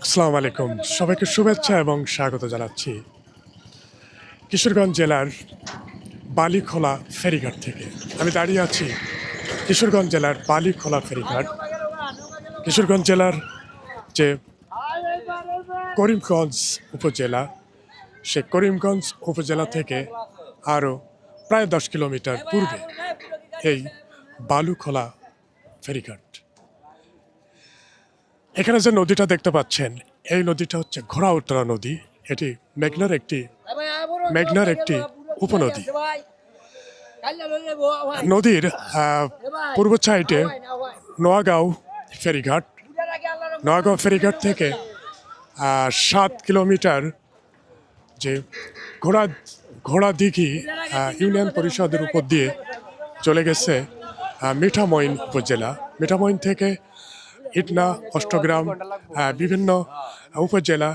আসসালামু আলাইকুম, সবাইকে শুভেচ্ছা এবং স্বাগত জানাচ্ছি কিশোরগঞ্জ জেলার বালিখোলা ফেরিঘাট থেকে। আমি দাঁড়িয়ে আছি কিশোরগঞ্জ জেলার বালিখোলা ফেরিঘাট। কিশোরগঞ্জ জেলার যে করিমগঞ্জ উপজেলা, সে করিমগঞ্জ উপজেলা থেকে আরও প্রায় 10 কিলোমিটার পূর্বে এই বালুখোলা ফেরিঘাট। এখানে যে নদীটা দেখতে পাচ্ছেন, এই নদীটা হচ্ছে ঘোড়াউতরা নদী। এটি মেঘনার একটি উপনদী। নদীর পূর্ব সাইডে নোয়াগাঁও ফেরিঘাট। নোয়াগাঁও ফেরিঘাট থেকে 7 কিলোমিটার যে ঘোড়াদিঘি ইউনিয়ন পরিষদের উপর দিয়ে চলে গেছে মিঠামইন উপজেলা। মিঠামইন থেকে ইটনা, অষ্টগ্রাম, বিভিন্ন উপজেলা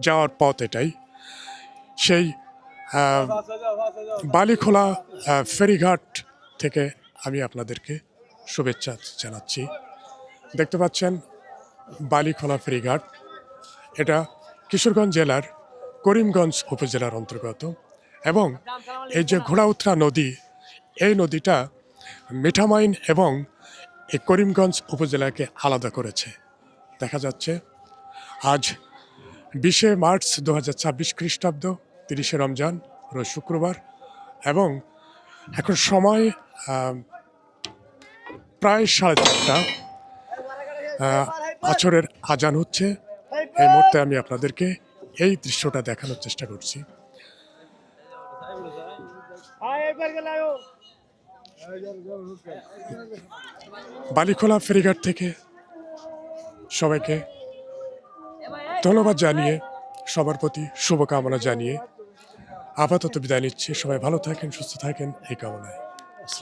যাওয়ার পথ এটাই। সেই বালিখোলা ফেরিঘাট থেকে আমি আপনাদেরকে শুভেচ্ছা জানাচ্ছি। দেখতে পাচ্ছেন বালিখোলা ফেরিঘাট, এটা কিশোরগঞ্জ জেলার করিমগঞ্জ উপজেলার অন্তর্গত। এবং এই যে ঘোড়াউতরা নদী, এই নদীটা মিঠামইন এবং এই করিমগঞ্জ উপজেলাকে আলাদা করেছে। দেখা যাচ্ছে আজ 20শে মার্চ 2026 খ্রিস্টাব্দ, 30শে রমজান, রোজ শুক্রবার, এবং এখন সময় প্রায় 4:30। আসরের আজান হচ্ছে। এই মুহূর্তে আমি আপনাদেরকে এই দৃশ্যটা দেখানোর চেষ্টা করছি। বালিখোলা ফেরিঘাট থেকে সবাইকে ধন্যবাদ জানিয়ে, সবার প্রতি শুভকামনা জানিয়ে আপাতত বিদায় নিচ্ছি। সবাই ভালো থাকেন, সুস্থ থাকেন এই কামনায়।